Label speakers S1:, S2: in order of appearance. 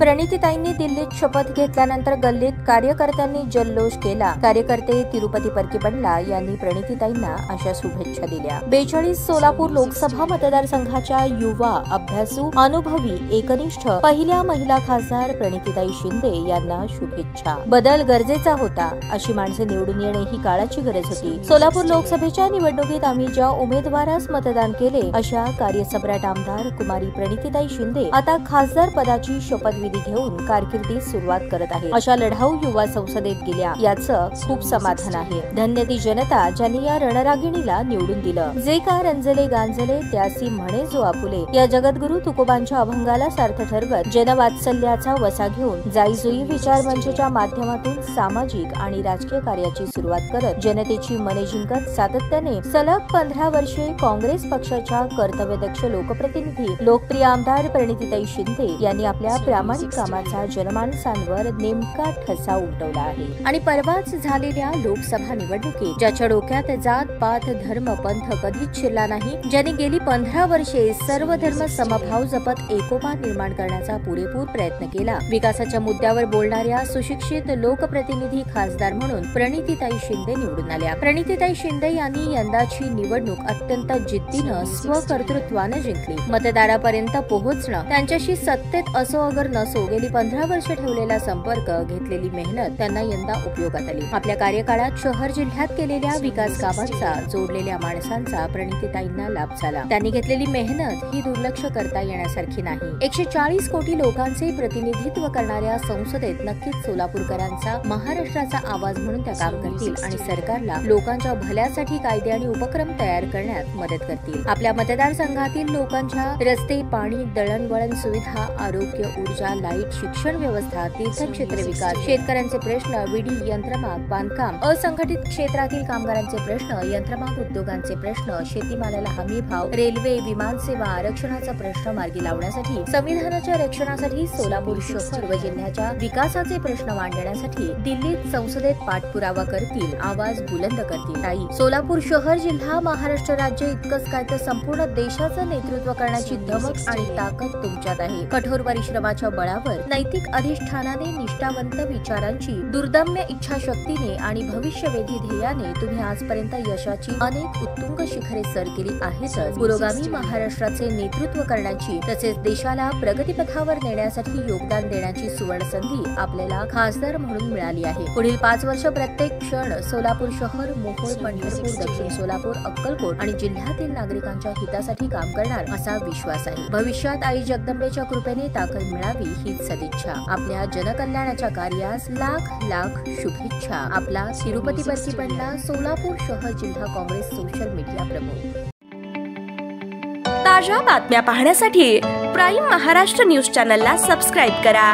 S1: प्रणितीताईंनी दिल्लीत शपथ घेतल्यानंतर गल्लीत कार्यकर्त्यांनी जल्लोष केला। कार्यकर्ते तिरुपती परकीबंडला यांनी प्रणितीताईंना अशा शुभेच्छा दिल्या। 42 सोलापूर लोकसभा मतदारसंघाच्या युवा, अभ्यासू, अनुभवी, एकनिष्ठ पहिल्या महिला खासदार प्रणितीताई शिंदे यांना शुभेच्छा। बदल गरजेचा होता, अशी माणसे निवडून येणे ही काळाची गरज होती। सोलापूर लोकसभेच्या निवडणुकीत आम्ही ज्या उमेदवारास मतदान केले अशा कार्यसम्राट आमदार कुमारी प्रणितीताई शिंदे आता खासदार पदाची शपथविधी घेऊन कारकिर्दीस सुरुवात करत आहे। अशा लढाऊ युवा संसदेत गेल्या याचं खूप समाधान आहे। धन्य ती जनता ज्यांनी या रणरागिणीला निवडून दिलं। जे का रंजले गांजले त्यासी म्हणे जो आपुले या जगद्गुरु तुकोबांच्या अभंगाला सार्थ ठरवत जनवात्सल्याचा वसा घेऊन जाईजुई विचार मंचच्या माध्यमातून सामाजिक आणि राजकीय कार्याची सुरुवात करत जनतेची मने जिंकत सातत्याने सलग 15 वर्षे काँग्रेस पक्षाच्या कर्तव्यदक्ष लोकप्रतिनिधी लोकप्रिय आमदार प्रणितीताई शिंदे यांनी आपल्या प्रामाणिक कामाचा जनमानसांवर नेमका ठसा उमटवला आहे। आणि परवाच झालेल्या लोकसभा निवडणुकीत ज्याच्या डोक्यात जात पात धर्म पंथ कधीच शिरला नाही, ज्यांनी गेली 15 वर्षे सर्व धर्म समभाव जपत एकोपा निर्माण करण्याचा पुरेपूर प्रयत्न केला, विकासाच्या मुद्द्यावर बोलणाऱ्या सुशिक्षित लोकप्रतिनिधी खासदार म्हणून प्रणितीताई शिंदे निवडून आल्या। प्रणितीताई शिंदे यांनी यंदाची निवडणूक अत्यंत जिद्दीनं स्वकर्तृत्वाने जिंकली। मतदारापर्यंत पोहोचणं, त्यांच्याशी सत्तेत असो अगर नसो गेली 15 वर्ष ठेवलेला संपर्क, घेतलेली मेहनत त्यांना यंदा उपयोगात आली। आपल्या कार्यकाळात शहर जिल्ह्यात केलेल्या विकास कामांचा, जोडलेल्या माणसांचा प्रणितीताईंना लाभ झाला। त्यांनी घेतलेली मेहनत ही दुर्लक्ष करता येण्यासारखी नाही। 140 कोटी लोकांचे प्रतिनिधित्व करणाऱ्या संसदेत नक्कीच सोलापूरकरांचा, महाराष्ट्राचा आवाज म्हणून त्या काम करतील आणि सरकारला लोकांच्या भल्यासाठी कायदे आणि उपक्रम तयार करण्यात मदत करतील। आपल्या मतदारसंघातील लोकांच्या रस्ते, पाणी, दळणवळण सुविधा, आरोग्य, ऊर्जा, लाईट, शिक्षण व्यवस्था, तीर्थक्षेत्र विकास, शेतकऱ्यांचे प्रश्न, विडी, यंत्रमाग, बांधकाम, असंघटित क्षेत्रातील कामगारांचे प्रश्न, यंत्रमाग उद्योगांचे प्रश्न, शेतीमालाला हमी भाव, रेल्वे, विमान सेवा, आरक्षणाचा प्रश्न मार्गी लावण्यासाठी, संविधानाच्या रक्षणासाठी, सोलापूर शहर व जिल्ह्याच्या विकासाचे प्रश्न मांडण्यासाठी दिल्लीत संसदेत पाठपुरावा करतील, आवाज बुलंद करतील। ताई, सोलापूर शहर जिल्हा, महाराष्ट्र राज्य इतकंच काय तर संपूर्ण देशाचं नेतृत्व करण्याची धमक आणि ताकद तुमच्यात आहे। कठोर परिश्रमाच्या बळावर, नैतिक अधिष्ठानाने, निष्ठावंत विचारांची, दुर्दम्य इच्छाशक्तीने आणि भविष्यवेधी ध्येयाने तुम्ही आजपर्यंत यशाची अनेक उत्तुंग शिखरे सर केली आहेतच। पुरोगामी महाराष्ट्राचे नेतृत्व करण्याची तसेच देशाला प्रगतीपथावर नेण्यासाठी योगदान देण्याची सुवर्ण संधी आपल्याला खासदार म्हणून मिळाली आहे। पुढील 5 वर्ष प्रत्येक क्षण सोलापूर शहर, मोहोळ, पंढरपूर, दक्षिण सोलापूर, अक्कलकोट आणि जिल्ह्यातील नागरिकांच्या हितासाठी काम करणार असा विश्वास आहे। भविष्यात आई जगदंबेच्या कृपेने ताकद मिळावी हीच सदिच्छा। आपल्या जनकल्याणाच्या कार्यास लाख लाख शुभेच्छा। आपला तिरुपती परकीबंडला, सोलापूर शहर जिल्हा काँग्रेस सोशल मीडिया प्रमुख।
S2: ताज्या बातम्या पाहण्यासाठी प्राईम महाराष्ट्र न्यूज चॅनलला सबस्क्राईब करा।